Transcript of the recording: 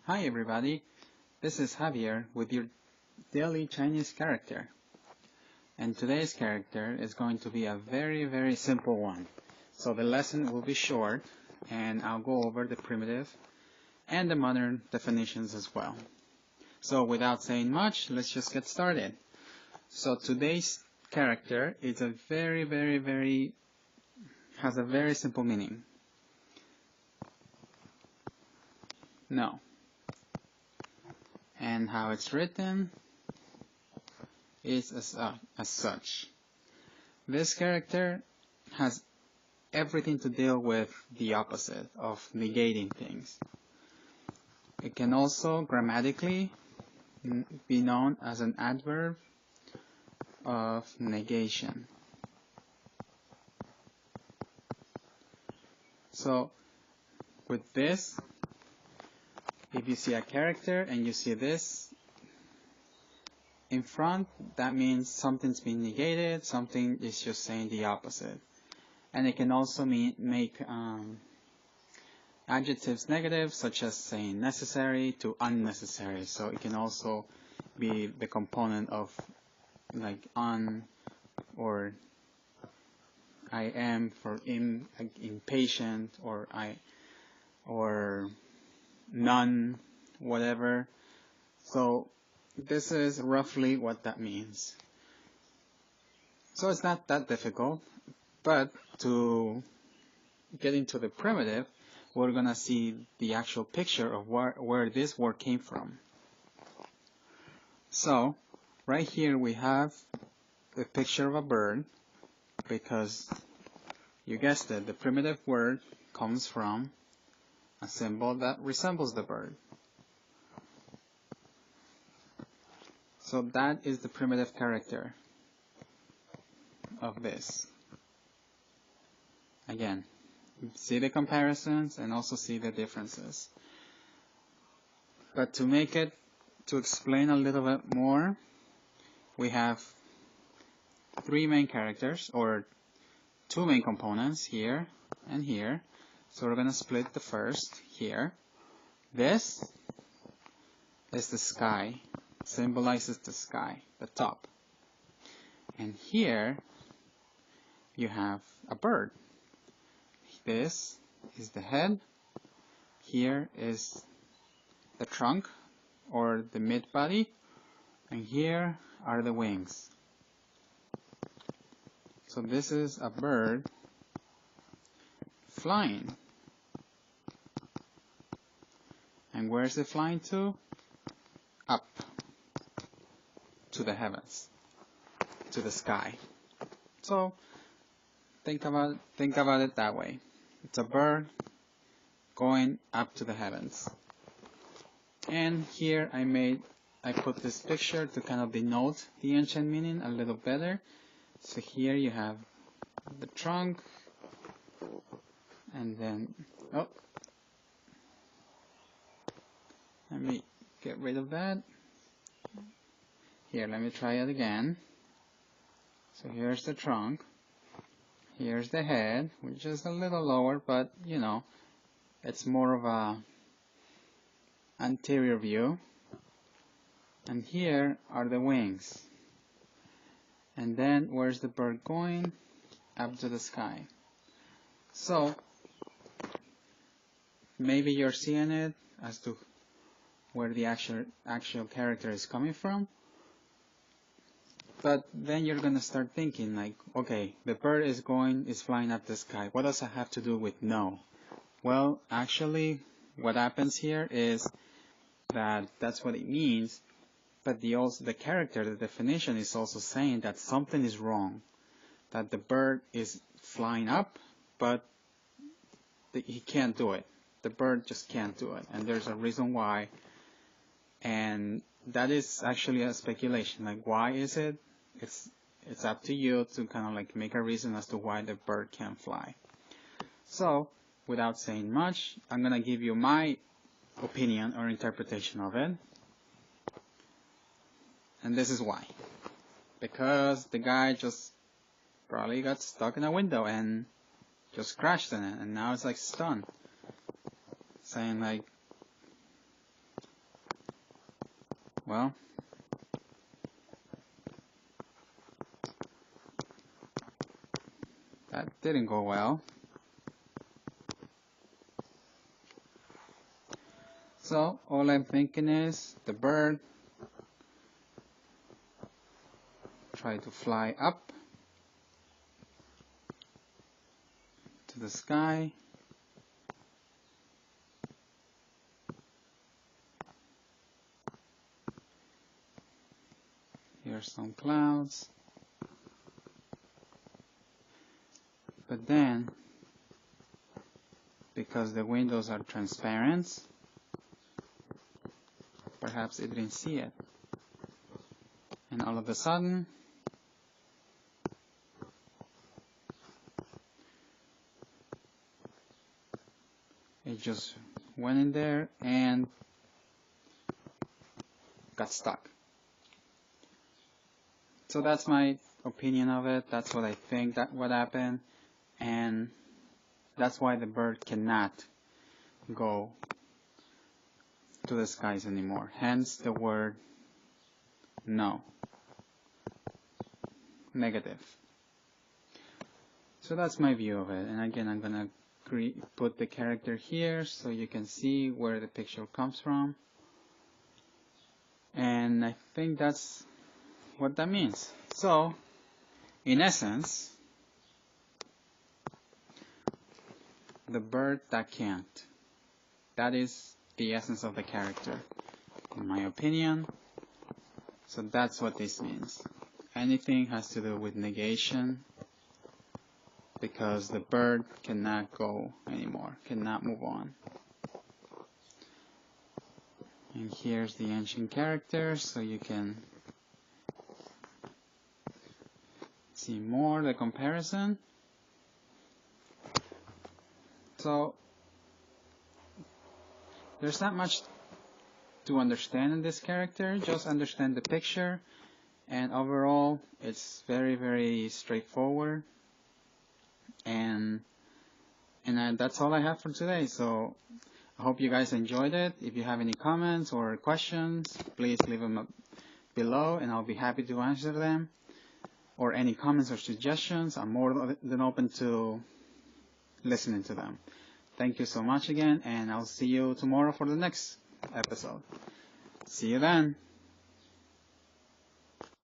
Hi everybody, this is Javier with your daily Chinese character. And today's character is going to be a very simple one. So the lesson will be short and I'll go over the primitive and the modern definitions as well. So without saying much, let's just get started. So today's character is a has a very simple meaning. No. And how it's written is as such. This character has everything to deal with the opposite of negating things. It can also grammatically be known as an adverb of negation. So with this, if you see a character and you see this in front, that means something's being negated, something is just saying the opposite. And it can also make adjectives negative, such as saying necessary to unnecessary. So it can also be the component of like or I am for impatient or none, whatever. So this is roughly what that means. So it's not that difficult, but to get into the primitive, we're gonna see the actual picture of where this word came from. So right here we have the picture of a bird, because you guessed it, the primitive word comes from a symbol that resembles the bird. So that is the primitive character of this. Again, see the comparisons and also see the differences. But to explain a little bit more, we have three main characters, or two main components, here and here. So we're going to split the first here. This is the sky, symbolizes the sky, the top. And here you have a bird. This is the head. Here is the trunk or the mid-body. And here are the wings. So this is a bird flying. And where is it flying to? Up to the heavens, to the sky. So think about it that way. It's a bird going up to the heavens. And here I put this picture to kind of denote the ancient meaning a little better. So here you have the trunk, and then let me get rid of that. Here, let me try it again. So here's the trunk. Here's the head, which is a little lower, but you know, it's more of a anterior view. And here are the wings. And then where's the bird going? Up to the sky. So maybe you're seeing it as to where the actual character is coming from. But then you're gonna start thinking like, okay, the bird is flying up the sky. What does it have to do with no? Well, actually, what happens here is that that's what it means. But the character, the definition is also saying that something is wrong. That the bird is flying up, but he can't do it. The bird just can't do it. And there's a reason why. And that is actually a speculation. Like, why is it? It's up to you to kind of like make a reason as to why the bird can't fly. So, without saying much, I'm going to give you my opinion or interpretation of it. And this is why. Because the guy just probably got stuck in a window and just crashed in it, and now it's like stunned. Saying like, well, that didn't go well. So all I'm thinking is the bird try to fly up to the sky. Here's some clouds. But then, because the windows are transparent, perhaps it didn't see it. And all of a sudden, it just went in there and got stuck. So that's my opinion of it. That's what I think that what happened. And that's why the bird cannot go to the skies anymore. Hence the word no. Negative. So that's my view of it. And again, I'm gonna put the character here so you can see where the picture comes from. And I think that's what that means. So, in essence, the bird that can't. That is the essence of the character, in my opinion. So that's what this means. Anything has to do with negation, because the bird cannot go anymore, cannot move on. And here's the ancient characters, so you can see more the comparison. So there's not much to understand in this character, just understand the picture, and overall it's very, very straightforward. And that's all I have for today. So I hope you guys enjoyed it. If you have any comments or questions, please leave them up below and I'll be happy to answer them. Or any comments or suggestions, I'm more than open to listening to them. Thank you so much again, and I'll see you tomorrow for the next episode. See you then.